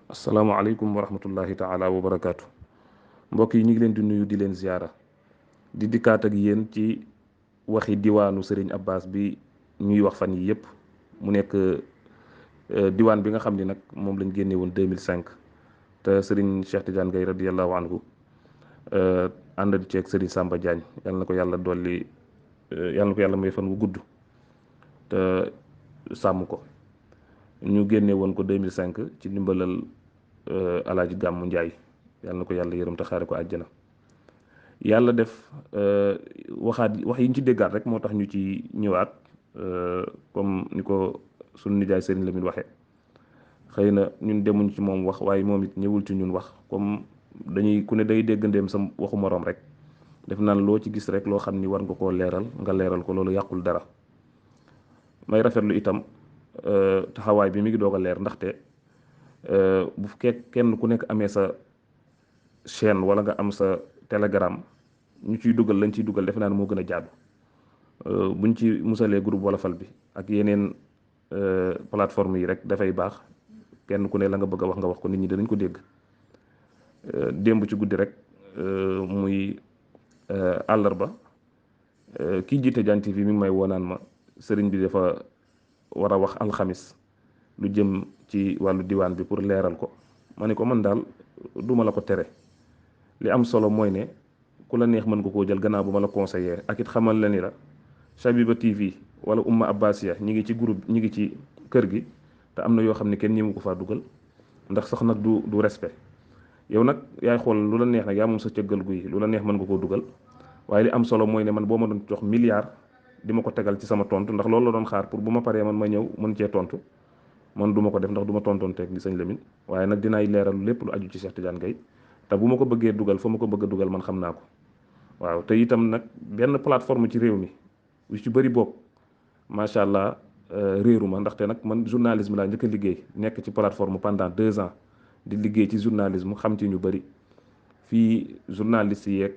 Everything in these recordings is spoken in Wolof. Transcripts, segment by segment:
asalaamaaleykum wa rahmatullahi taala wa barakaatu mbokk yi ñu ngi leen di nuyu di leen ziyaara di dikkaat ak yéen ci waxi diwaanu Serigne Abbas bi ñuy wax fan yi yëpp mu nekk diwaan bi nga xam ni nag moom lañ génne woon 2005 te Serigne Cheikh Tidiane Gaye radiyallahu anhu ànd di ceeg Serigne Samba Diagne yàlla na ko yàlla dolli yàlla na ko yàlla may fan wu gudd te sàmm ko ñu génne woon ko 2005 ci ndimbalal alaaji Gàmmu Njaay yàlla na ko yàlla yërëm te xaare ko àjjana yàlla def wax yi ñu ci déggaat rek moo tax ñu ci ñëwaat comme ni ko sunu nijaay Sëriñ Lamin waxe xëy na ñun demuñ ci moom wax waaye moom it ñëwul ci ñun wax comme dañuy ku ne day dégg ndéem sa waxu moroom rek def naan loo ci gis rek loo xam ni war nga koo leeral nga leeral ko loolu yàqul dara may rafetlu itam taxawaay bi mi ngi doog a leer ndaxte bu fekkee kenn ku nekk amee sa chaîne wala nga am sa telegram ñu ciy dugal lañ ciy dugal defe naa ne moo gën a jaadu buñ ci musalee groupe wolofal bi ak yeneen plateforme yi rek dafay baax kenn ku ne la nga bëgg a wax nga wax ko nit ñi danañ ko dégg démb ci guddi rek muy àllarba kii jiite Diagne TV mi ngi may woonaan ma sëriñ bi dafa war a wax alxamis lu jëm ci wàllu diwaan bi pour leeral ko ma ne ko man daal duma la ko tere li am solo mooy ne ku la neex mën nga koo jël gannaaw bu ma la conseiller ak it xamal la ni la Shabiba TV wala Umma Abbasiya ñi ngi ci groupe ñi ngi ci kër gi te am na yoo xam ne kenn ñëmu ko faa dugal ndax sax nag du respect yow nag yaay xool lu la neex nag yaa moom sa cëggal guy lu la neex mën nga koo dugal waaye li am solo mooy ne man boo ma doon jox milliard di ma ko tegal ci sama tontu ndax loolu la doon xaar pour bu ma paree man ma ñëw mën cee tontu man du ma ko def ndax du ma tontonteeg di sëñ Lamine waaye nag dinaay leeral lépp lu aju ci Cheikh Tidiane Gaye te bu ma ko bëggee dugal fa ma ko bëgg a dugal man xam naa ko waaw te itam nag benn plateforme ci réew mi yu ci bëri bopp macha allah réeru ma ndaxte nag man journalisme laa njëkk a liggéey nekk ci plateforme pendant 2 ans di liggéey ci journalisme xam ci ñu bëri fii journaliste yeeg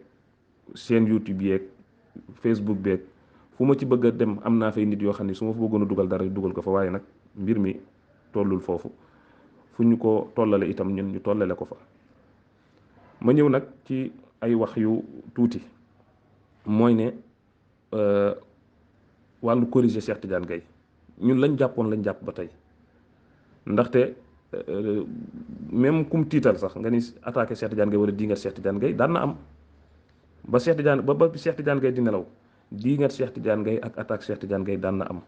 chaîne YouTube yeeg Facebook beeg fu ma ci bëgg a dem am naa fay nit yoo xam ne su ma fa bëggoon a dugal dara dugal ko fa waaye nag mbir mi tollul foofu fu ñu ko tollale itam ñun ñu tollale ko fa ma ñëw nag ci ay wax yu tuuti mooy ne wàllu corriger Cheikh Tidiane Gaye ñun lañ jàppoon lañ jàpp ba tey ndaxte même kum tiital sax nga ni attaqué Cheikh Tidiane Gaye wala dingat Cheikh Tidiane Gaye daan na am ba Cheikh Tidiane ba Cheikh Tidiane Gaye di nelaw dingat Cheikh Tidiane Gaye ak attaque Cheikh Tidiane Gaye daan na am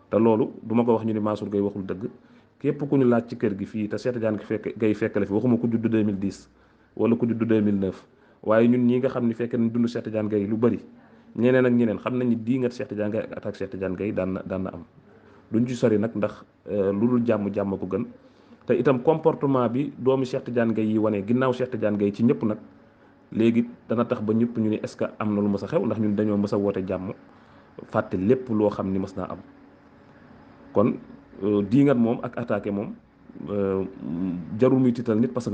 te loolu duma ko wax ñu ni Mansour Gaye waxul dëgg képp ku ñu laaj ci kër gi fii te Cheikh Tidiane Gaye fekk la fi waxuma ku judd 2010 wala ku judd 2009 waaye ñun ñi nga xam ni fekk nañ dund Cheikh Tidiane Gaye lu bëri ñeneen ak ñeneen xam nañ ni dingat Cheikh Tidiane Gaye ak attaque Cheikh Tidiane Gaye daan na am duñ ci sori nag ndax lu dul jàmm ko gën te itam comportement bi doomi Cheikh Tidiane Gaye yi wane ginnaaw Cheikh Tidiane Gaye ci ñëpp nag léegi dana tax ba ñëpp ñu ni est-ce que am na lu mës a xew ndax ñun dañoo mës a woote jàmm fàtte lépp loo xam ni mës naa am kon diingat moom ak attaqué moom jarul muy tiital nit parce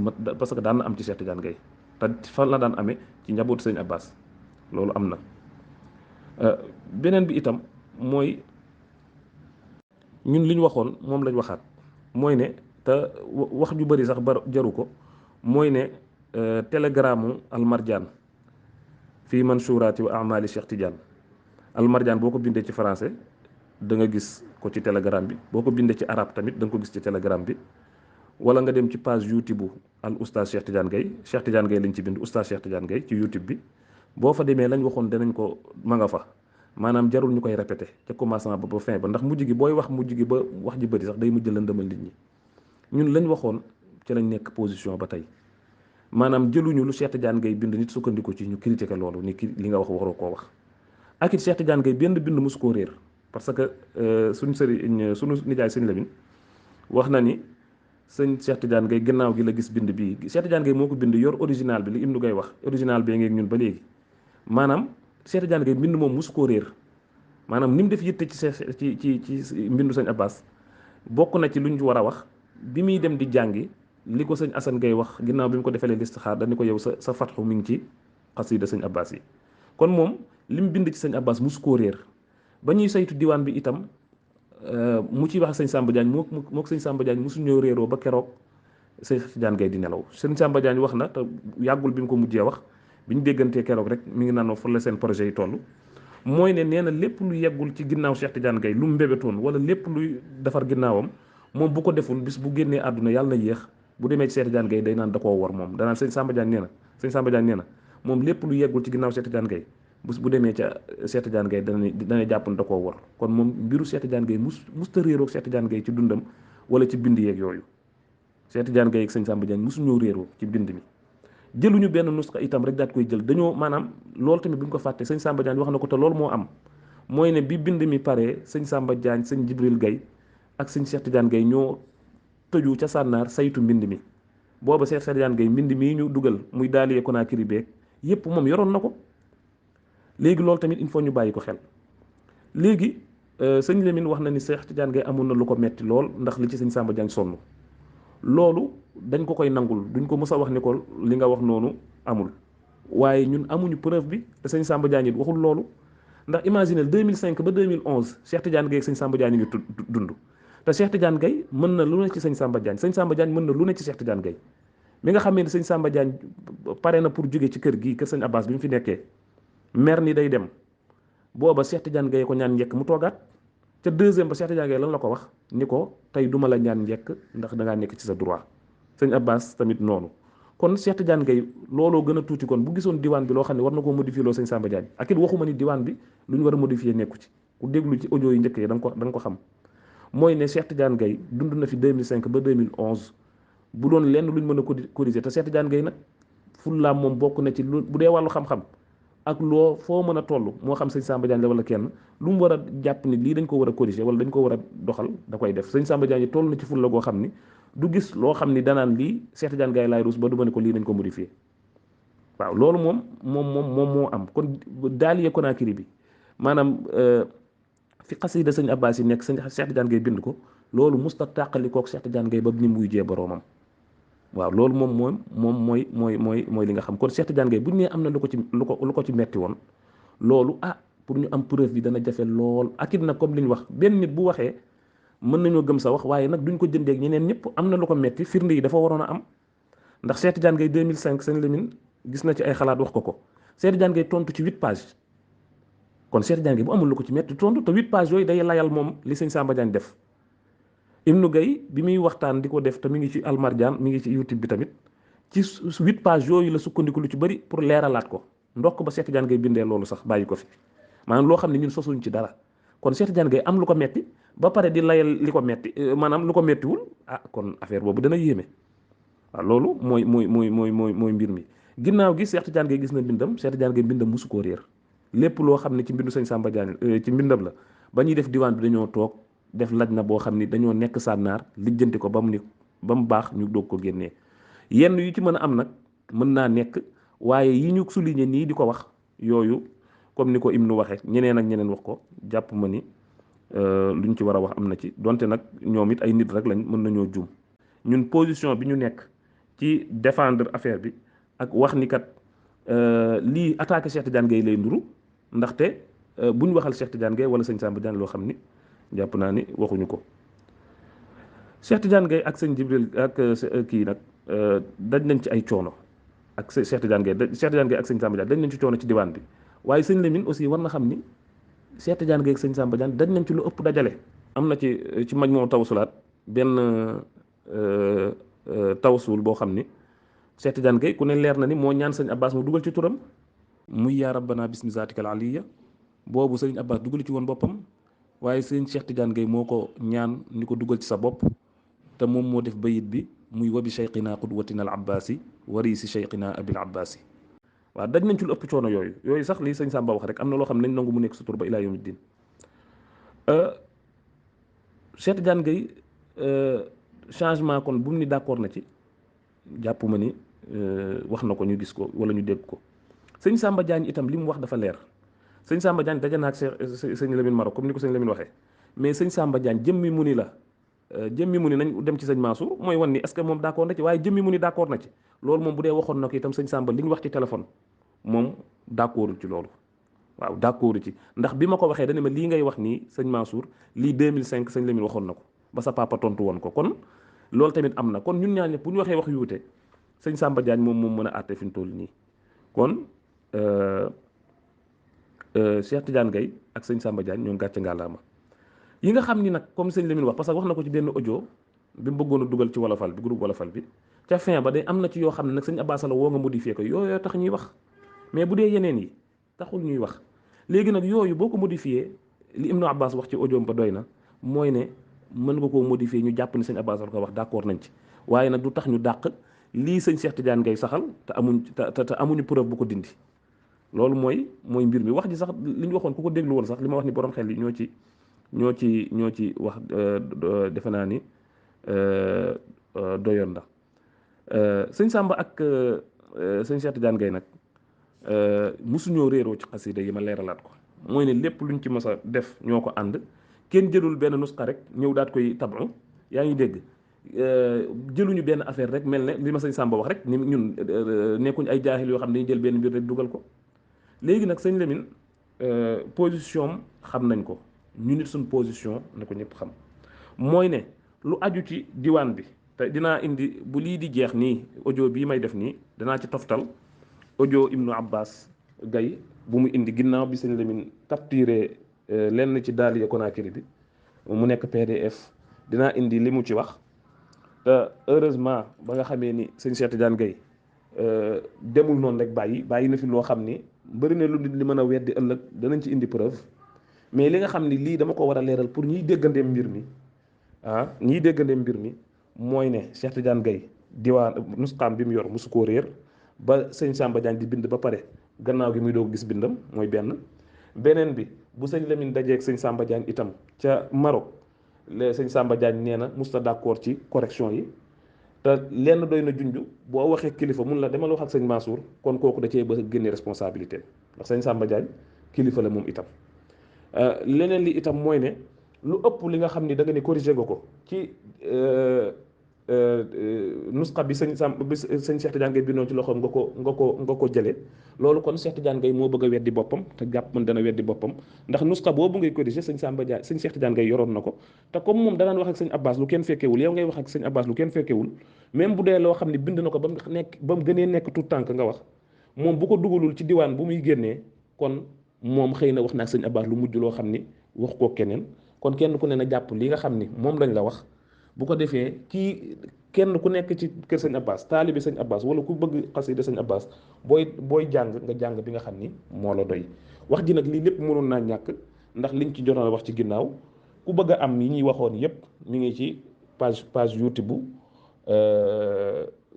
que daan na am ci Cheikh Tidiane Gaye te fan la daan amee ci njabootu sëñ Abbas loolu am na beneen bi itam mooy ñun li ñu waxoon moom lañ waxaat mooy ne te wax ju bëri sax jaru ko mooy ne télégramme almarjaan fii manshuraati wa amali Cheikh Tidiane almarjaan boo ko bindee ci français da nga gis ko ci telegram bi boo ko bindee ci arabe tamit da nga ko gis ci telegram bi wala nga dem ci page YouTube bu al oustaz Cheikh Tidiane Gaye lañ ci bind oustaz Cheikh Tidiane Gaye ci YouTube bi boo fa demee lañ waxoon danañ ko ma nga fa maanaam jarul ñu koy répété ca commencement ba fin ba ndax mujj gi booy wax mujj gi ba wax ji bëri sax day mujj lëndëmal nit ñi ñun lañ waxoon ci lañ nekk position ba tey maanaam jëluñu lu Cheikh Tidiane Gaye bind nit sukkandiku ci ñu critiqué loolu ni li nga wax waroo koo wax ak it Cheikh Tidiane Gaye benn bind mosu koo réer parce que suñu nijaay sëñ Lamine wax na ni sëñ Cheikh Tidiane Gaye gannaaw gi la gis bind bii Cheikh Tidiane Gaye moo ko bind yor original bi li Ibnu Gaye wax original bee ngeeg ñun ba léegi maanaam Cheikh Tidiane Gaye mbind moom mosu koo réer maanaam ni mu def yitte ci mbindu sëñ Abbas bokk na ci luñ war a wax bi muy dem di jàngi li ko sëñ Assane Gaye wax ginnaaw bi mu ko defalee listixaar dañu ko yow sa fatxu mi ngi ci xasida sëñ Abbas yi kon moom li mu bind ci sëñ Abbas mosu koo réer ba ñuy saytu diwaan bi itam mu ciy wax ak sëñ Samba Diagne moo sëñ Samba Diagne mosu ñëw réeroo ba keroog Cheikh Tidiane Gaye di nelaw. sëñ Samba Diagne wax na te yàggul bi mu ko mujjee wax bi ñu déggantee keroog rek mi ngi naan ma fu la seen projet yi toll. mooy ne nee na lépp lu yeggul ci ginnaaw Cheikh Tidiane Gaye lu mu mbébétoon wala lépp luy defar ginnaawam moom bu ko deful bis bu génnee àdduna yàlla na yéex bu demee ci Cheikh Tidiane Gaye day naan da koo war moom danaan sëñ Samba Diagne nee na sëñ Samba Diagne nee na moom lépp lu yeggul ci ginnaaw Cheikh Tidiane Gaye bis bu demee ca Cheikh Tidiane Gaye dana jàpp ne da koo war kon moom mbiru Cheikh Tidiane Gaye musta réeroog Cheikh Tidiane Gaye ci dundam wala ci bind yeeg yooyu Cheikh Tidiane Gaye ak sëñ Samba Diagne musu ñëw réeroo ci bind mi jëluñu benn nusxa itam rek daat koy jël dañoo maanaam loolu tamit bu ñu ko fàtte sëñ Samba Diagne wax na ko te loolu moo am mooy ne bi bind mi paree sëñ Samba Diagne sëñ Jibril Gaye ak sëñ Cheikh Tidiane Gaye ñoo tëju ca sànnaar saytu mbind mi booba Cheikh Tidiane Gaye mbind mii ñu dugal muy daalie Conakry beeg yépp moom yoroon na ko léegi loolu tamit il faut ñu bàyyi ko xel léegi sëñ Lamine wax na ni Cheikh Tidiane Gaye amoon na lu ko metti lool ndax li ci sëñ Samba Diagne sonn loolu dañ ko koy nangul duñ ko mës a wax ni ko li nga wax noonu amul waaye ñun amuñu preuve bi te sëñ Samba Diagne it waxul loolu ndax imaginez 2005 ba 2011 Cheikh Tidiane Gaye ak sëñ Samba Diagne ngi dund te Cheikh Tidiane Gaye mën na lu ne ci sëñ Samba Diagne sëñ Samba Diagne mën na lu ne ci Cheikh Tidiane Gaye mi nga xam ne sëñ Samba Diagne pare na pour jóge ci kër gii kër sëñ Abbas bi mu fi nekkee mer ni day dem booba Cheikh Tidiane Gaye ko ñaan njëkk mu toogaat ca deuxième ba Cheikh Tidiane Gaye lan la ko wax ni ko tey duma la ñaan njëkk ndax dangaa nekk ci sa droit sëñ Abbas tamit noonu kon Cheikh Tidiane Gaye looloo gën a tuuti kon bu gisoon diwaan bi loo xam ne war na koo modifier loo sëñ Samba Diagne ak it waxuma ni diwaan bi lu ñu war a modifier nekku ci ku déglu ci audio yi njëkk yi da nga ko xam mooy ne Cheikh Tidiane Gaye dund na fi 2005 ba 2011 bu doon lenn luñ mën a corriger te Cheikh Tidiane Gaye nag fullaam moom bokk na ci lu bu dee wàllu xam-xam ak loo foo mën a toll moo xam sëñ Samba Diagne la wala kenn lu mu war a jàpp ni lii dañ ko war a corriger wala dañ ko war a doxal da koy def sëñ Samba Diagne toll na ci fulla goo xam ni du gis loo xam ni danaan lii Cheikh Tidiane Gaye laay ruus ba du ma ne ko lii dañ ko modifier waaw loolu moom moo am kon daalie Conakry bi maanaam fi xasida sëñ Abbas yi nekk sëñ Cheikh Tidiane Gaye bind ko loolu musta tàqali kook Cheikh Tidiane Gaye ba ni muy jee boroomam waaw loolu moom mooy li nga xam kon Cheikh Tidiane Gaye bu ñu nee am na lu ko ci metti woon loolu pour ñu am preuve bi dana jafe lool ak it nag comme li ñu wax benn nit bu waxee mën nañoo gëm sa wax waaye nag duñ ko jëndee ak ñeneen ñëpp am na lu ko metti firnde yi dafa waroon a am ndax Cheikh Tidiane Gaye 2005 sëñ Lamine gis na ci ay xalaat wax ko Cheikh Tidiane Gaye tontu ci 8 pages kon Cheikh Tidiane Gaye bu amul lu ko ci metti tontu te 8 pages yooyu day layal moom li sëñ Samba Diagne def Ibnu Gaye bi muy waxtaan di ko def te mi ngi ci Almardian mi ngi ci YouTube bi tamit ci 8 pages yooyu la sukkandiku lu ci bëri pour leeralaat ko ndokk ba Cheikh Tidiane Gaye bindee loolu sax bàyyi ko fi maanaam loo xam ne ñun sosuñ ci dara kon Cheikh Tidiane Gaye am lu ko metti ba pare di layal li ko metti maanaam lu ko mettiwul kon affaire boobu dana yéeme waaw loolu mooy mbir mi ginnaaw gi Cheikh Tidiane Gaye gis na mbindam Cheikh Tidiane Gaye mbindam musu koo réer lépp loo xam ne ci mbindu sëñ Samba Diagne ci mbindam la ba ñuy def diwaan bi dañoo toog def laj na boo xam ni dañoo nekk sànnaar lijjanti ko ba mu baax ñu doog ko génnee yenn yu ci mën a am nag mën naa nekk waaye yi ñu souligné nii di ko wax yooyu comme ni ko Ibnu waxee ñeneen ak ñeneen wax ko jàpp ma ni luñ ci war a wax am na ci donte nag ñoom it ay nit rek lañ mën nañoo juum ñun position bi ñu nekk ci défendre affaire bi ak wax ni kat lii attaqué Cheikh Tidiane Gaye lay nduru ndaxte bu ñu waxal Cheikh Tidiane Gaye wala sëñ Samba Diagne loo xam ni jàpp naa ni waxuñu ko Cheikh Tidiane Gaye ak sëñ Jibril ak kii nag daj nañ ci ay coono ak Cheikh Tidiane Gaye ak sëñ Samba Diagne daj nañ ci coono ci diwaan bi waaye sëñ Lamine aussi war na xam ni Cheikh Tidiane Gaye ak sëñ Samba Diagne daj nañ ci lu ëpp dajale am na ci Majmuu Tawasulaat benn tawasul boo xam ni Cheikh Tidiane Gaye ku ne leer na ni moo ñaan sëñ Abbas mu dugal ci turam muy yaa rabbana bismi zaatikal aliya boobu sëñ Abbas dugal ci woon boppam waaye sëñ Cheikh Tidiane Gaye moo ko ñaan ni ko dugal ci sa bopp te moom moo def bayit bi muy wabi cheikhina qudwatina al abbasi wari si cheikhina abil abbasi waaw daj nañ ci lu ëpp coono yooyu sax lii sëñ Samba wax rek am na loo xam ne nañ nangu mu nekk sutur ba ilaa yawmi diin Cheikh Tidiane Gaye changement kon bu mu ni d'accord na ci jàpp ma ni wax na ko ñu gis ko wala ñu dégg ko sëñ Samba Diagne itam li mu wax dafa leer sëñ Samba Diagne daje na ak sëñ Lamine Maro comme ni ko sëñ Lamine waxee mais sëñ Samba Diagne jëmmi mu ni nañ dem ci sëñ Mansour mooy wan ni est-ce que moom d'accord na ci waaye jëmmi mu ni d'accord na ci loolu moom bu dee waxoon na ko itam sëñ Samba li ñu wax ci téléphone moom d'accordul ci loolu waaw d'accordu ci ndax bi ma ko waxee dana ma lii ngay wax nii sëñ Mansour lii 2005 sëñ Lamine waxoon na ko ba sa papa tontu woon ko kon loolu tamit am na kon ñun ñaar ñëpp bu ñu waxee wax yu wute sëñ Samba Diagne moom mën a àtte fi mu toll nii kon Cheikh Tidiane Gaye ak sëñ Samba Diagne ñoom gàcce ngàllaama yi nga xam ni nag comme sëñ Lamine wax parce que wax na ko ci benn audio bi mu bëggoon a dugal ci wolofal bi groupe wolofal bi ca fin ba day am na ci yoo xam ne nag sëñ Abbas la woo nga modifié ko yooyu tax ñuy wax mais bu dee yeneen yi taxul ñuy wax léegi nag yooyu boo ko modifié li Ibnu Abbas wax ci audio ba doy na mooy ne mën nga koo modifié ñu jàpp ni sëñ Abbas la ko wax d'accord nañ ci waaye nag du tax ñu dàq lii sëñ Cheikh Tidiane Gaye saxal te amuñu preuve bu ko dindi loolu mooy mbir mi wax ji sax li ñu waxoon ku ko déglu woon sax li ma wax ni borom xel yi ñoo ci wax defe naa ni doyoon na sëñ Samba ak sëñ Cheikh Tidiane Gaye nag musuñoo réeroo ci xasida yi ma leeralaat ko mooy ne lépp luñ ci mës a def ñoo ko ànd kenn jëlul benn nusxa rek ñëw daat koy tabu yaa ngi dégg jëluñu benn affaire rek mel ne li ma sëñ Samba wax rek ni ñun nekkuñ ay jaaxil yoo xam ne dañuy jël benn mbir rek dugal ko léegi nag sëñ Lamine position xam nañ ko ñu nit suñ position na ko ñëpp xam mooy ne lu aju ci diwaan bi te dinaa indi bu lii di jeex nii audio bii may def nii danaa ci toftal audio Ibnu Abbas Gaye bu mu indi ginnaaw bi sëñ Lamine capturé lenn ci Daaliya Conakry bi mu nekk PDF dinaa indi li mu ci wax te heureusement ba nga xamee ni sëñ Cheikh Tidiane Gaye demul noonu rek bàyyi na fi loo xam ni bëri na lu nit li mën a weddi ëllëg danañ ci indi preuve mais li nga xam ni lii dama ko war a leeral pour ñiy déggandeem mbir mi ñiy déggandeem mbir mi mooy ne Cheikh Tidiane Gaye diwaan nusxaam bi mu yor mosu koo réer ba sëñ Samba Diagne di bind ba pare gannaaw gi muy doog gis bindam mooy beneen bi bu sëñ Lamine dajeeg sëñ Samba Diagne itam ca Maroc sëñ Samba Diagne nee na musta d'accord ci correction yi te lenn doy na junj boo waxee kilifa mun la demal wax ak sëñ Mansour kon kooku da cee ba génne responsabilité ndax sëñ Samba Diagne kilifa la moom itam leneen li itam mooy ne lu ëpp li nga xam ni da nga ne corrigé nga ko ci nusxa bi sëñ Cheikh Tidiane Gaye bindoon ci loxoom nga ko jëlee loolu kon Cheikh Tidiane Gaye moo bëgg a weddi boppam te jàpp man dana weddi boppam ndax nusxa boobu ngay corrigé sëñ Samba Diagne sëñ Cheikh Tidiane Gaye yoroon na ko te comme moom danaan wax ak sëñ Abbas lu kenn fekkewul yow ngay wax ak sëñ Abbas lu kenn fekkewul même bu dee loo xam ne bind na ko ba mu gënee nekk tout tànk nga wax moom bu ko dugalul ci diwaan bu muy génnee kon moom xëy na wax naa ak sëñ Abbas lu mujj loo xam ni wax koo keneen kon kenn ku ne na jàpp li nga xam ni moom lañ la wax bu ko defee kii kenn ku nekk ci kër sëñ Abbas taalibi sëñ Abbas wala ku bëgg xasida sëñ Abbas booy jàng nga jàng bi nga xam ni moo la doy wax ji nag lii lépp mënoon naa ñàkk ndax liñ ci jotoon a wax ci ginnaaw ku bëgg a am yi ñuy waxoon yépp mi ngi ci page YouTube bu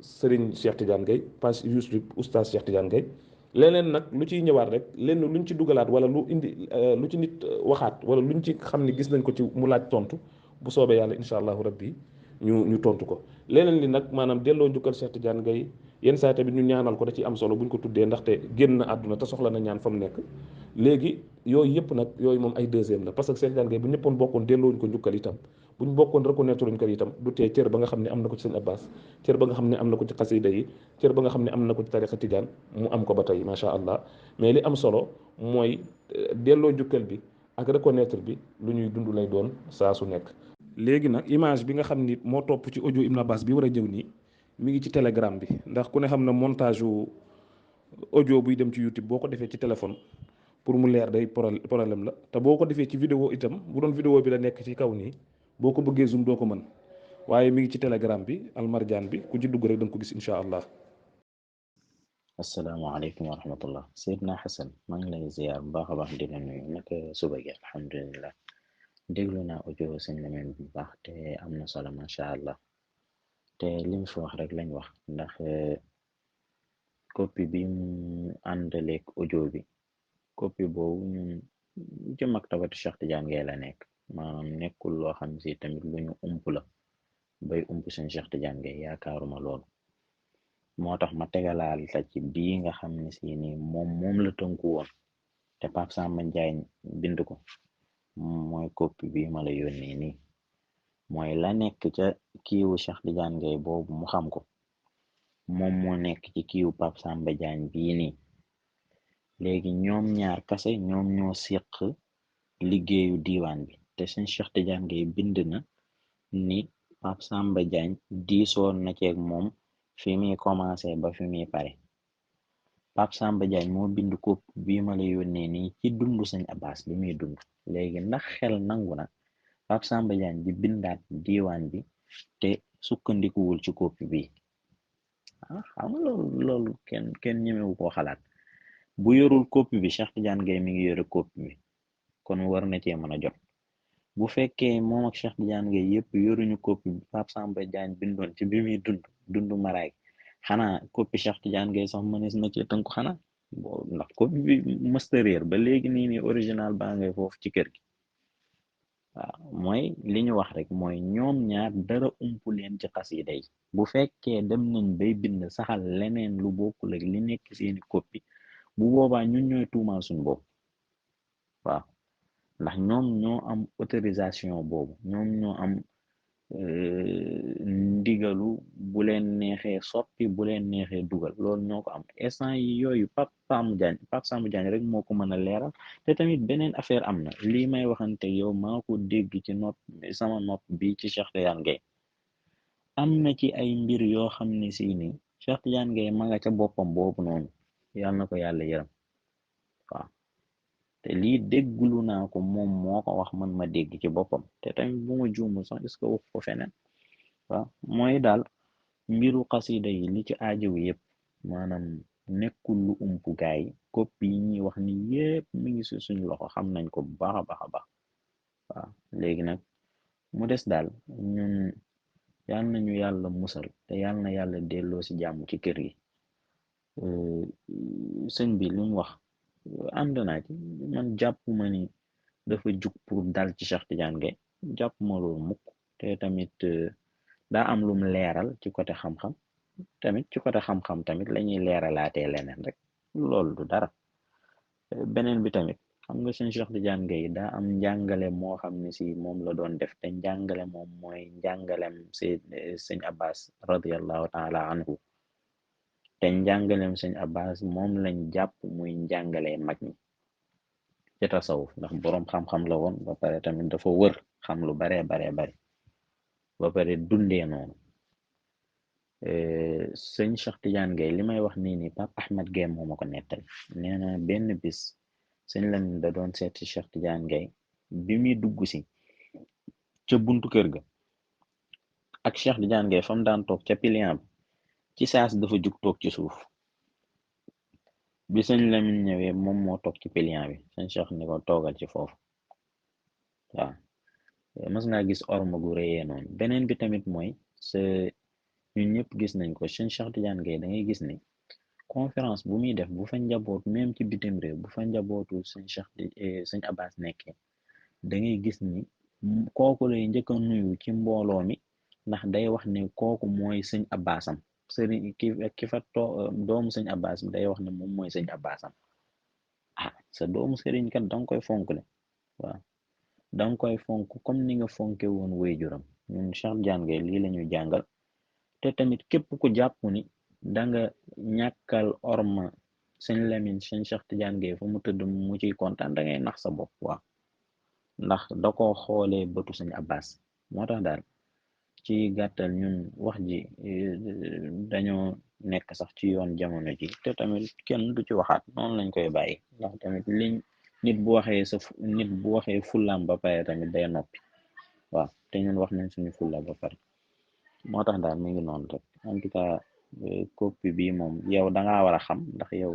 Serigne Cheikh Tidiane Gaye page YouTube oustaz Cheikh Tidiane Gaye leneen nag lu ciy ñëwaat rek lenn luñ ci dugalaat wala lu indi lu ci nit waxaat wala luñ ci xam ni gis nañ ko ci mu laaj tontu bu soobee yàlla incha allahu rabbi ñu tontu ko leneen li nag maanaam delloo njukkal Cheikh Tidiane Gaye yenn saa tamit ñu ñaanal ko da ci am solo buñ ko tuddee ndaxte génn na àdduna te soxla na ñaan fa mu nekk léegi yooyu yëpp nag yooyu moom ay deuxième la parce que Cheikh Tidiane Gaye bu ñëppoon bokkoon delloo ñu ko njukkal itam buñ bokkoon reconnaître luñ ko itam du tee cër ba nga xam ne am na ko ci sëñ Abbas cër ba nga xam ne am na ko ci xasida yi cër ba nga xam ne am na ko ci tarixa Tidiane mu am ko ba tey macha allah mais li am solo mooy delloo njukkal bi ak reconnaître bi lu ñuy dund lay doon saa su nekk. léegi nag image bi nga xam ni moo topp ci audio Ibn Abbas bi war a jëw nii mi ngi ci telegram bi ndax ku ne xam na montage audio buy dem ci YouTube boo ko defee ci téléphone pour mu leer day problème la te boo ko defee ci vidéo itam bu doon vidéo bi la nekk ci kaw nii boo ko bëggee zoom doo ko mën waaye mi ngi ci telegram bi almarjaan bi ku ci dugg rek da nga ko gis incha allah. asalaamaaleykum wa rahmatullah Seydina Xasan maa ngi lay ziar bu baax a baax di la nuyu naka suba gi alhamdulilah déglu naa audio sëñ Lamine bu baax te am na solo macha allah te lim fi wax rek lañ wax ndax copie bi mu àndaleeg audio bi copie boobu ñun ci maktabatu Cheikh Tidiane Gaye la nekk maanaam nekkul loo xam si tamit lu ñu ump la bay ump seen Cheikh Tidiane Gaye yaakaaruma loolu moo tax ma tegalaal ta ci bii nga xam ne si ni moom la tënku woon te Pape Samba Diagne bind ko mooy copie bi ma la yónnee nii mooy la nekk ca kiiwu Cheikh Tidiane Gaye boobu mu xam ko moom moo nekk ci kiiwu Pape Samba Diagne bii nii léegi ñoom ñaar kase ñoom ñoo seq liggéeyu diiwaan bi te seen Cheikh Tidiane Gaye bind na ni Pape Samba Diagne diisoon na ceeg moom fi muy commencé ba fi muy pare. Pape Samba Diagne moo bind ko bii ma la yónnee nii ci dundu sëñ Abbas bi muy dund. léegi ndax xel nangu na Pape Samba Diagne di bindaat diiwaan bi te sukkandikuwul ci copie bi xam nga loolu kenn ñemewu koo xalaat. bu yorul copie bi Cheikh Tidiane Gaye mi ngi yore copie bi kon war na cee mën a jot. bu fekkee moom ak Cheikh Tidiane Gaye yëpp yoruñu copie bi Pape Samba Diagne bindoon ci bi muy dund maraay xanaa copie Cheikh Tidiane Gaye sax mënees na cee tënku xanaa ndax copie bi mësta réer ba léegi nii original baa ngay foofu ci kër gi. waaw mooy li ñu wax rek mooy ñoom ñaar dara umpu leen ci xasida yi. bu fekkee dem nañ bay bind saxal leneen lu bokkul ak li nekk seeni copie bu boobaa ñun ñooy tuumaal suñu bopp. waaw ndax ñoom ñoo am autorisation boobu ñoom ñoo am ndigalu bu leen neexee soppi bu leen neexee dugal loolu ñoo ko am instant yi yooyu Pape Samba Diagne rek moo ko mën a leeral. te tamit beneen affaire am na lii may waxante yow maa ko dégg ci sama nopp bi ci Cheikh Tidiane Gaye am na ci ay mbir yoo xam ne si ni Cheikh Tidiane Gaye ma nga ca boppam boobu noonu yàlla na ko yàlla yërëm. waaw te lii déggulu naa ko moom moo ko wax man ma dégg ci boppam te tamit bu ma juumul sax est-ce que wax ko feneen. waaw mooy daal mbiru xasida yi li ci aajow yëpp maanaam nekkul lu umpu gaay yi copie yi ñuy wax ni yëpp mi ngi si suñu loxo xam nañ ko bu baax a baax a baax. waaw léegi nag mu des daal ñun yal nañu yàlla musal te yal na yàlla delloo si jàmm ci kër gi. sëñ bi li mu wax ànd naa ci man jàpp ma ni dafa jug pour dal ci Cheikh Tidiane Gaye jàpp ma loolu mukk te tamit daa am lum leeral ci côté xam-xam tamit ci côté xam-xam tamit lañuy leeralaatee leneen rek loolu du dara. beneen bi tamit xam nga sëñ Cheikh Tidiane Gaye daa am njàngale moo xam ne si moom la doon def te njàngale moom mooy njàngalem sëñ Abbas radiallahu taala anhu te njàngalem sëñ Abbas moom lañ jàpp muy njàngale mag ñi ci tasawuf ndax boroom xam-xam la woon ba pare tamit dafa wër xam lu baree bari ba pare dundee noonu. sëñ Cheikh Tidiane Gaye li may wax nii ni Pape Ahmed Gaye moo ma ko nettali nee na benn bis sëñ Lamin da doon seet ci Cheikh Tidiane Gaye bi muy dugg si ca buntu kër ga ak Cheikh Tidiane Gaye fa mu daan toog ca pilian bi ci saas dafa jug toog ci suuf bi sëñ Lamin ñëwee moom moo toog ci pilian bi sëñ Cheikh ni ko toogal ci foofu. waaw mas ngaa gis orma gu réyee noonu. beneen bi tamit mooy ñun ñëpp gis nañ ko sëñ Cheikh Tidiane Gaye da ngay gis ni conférence bu muy def bu fa njaboot même ci bitim réew bu fa njabootu sëñ Abbas nekkee da ngay gis ni kooku lay njëkk a nuyu ci mbooloo mi ndax day wax ne kooku mooy sëñ Abbasam sëriñ ki fa doomu sëñ Abbas bi day wax ne moom mooy sëñ Abbasam sa doomu sëriñ kat danga koy fonk le waaw danga koy fonk comme ni nga fonke woon waajuram. ñun Cheikh Tidiane Gaye lii la ñuy jàngal te tamit képp ku jàpp ni danga ñàkkal orma sëñ Lamin sëñ Cheikh Tidiane Gaye fa mu tëdd mu ciy kontaan da ngay nax sa bopp. waaw ndax da ko xoolee bëtu sëñ Abbas moo tax daal ci gàttal ñun wax ji dañoo nekk sax ci yoon jamono ji te tamit kenn du ci waxaat noonu lañ koy bàyyi ndax tamit nit bu waxee fullaam ba pare tamit day noppi. waaw te ñun wax nañ suñu fulla ba pare moo tax daal mi ngi noonu rek en tout cas copie bi moom yow dangaa war a xam ndax yow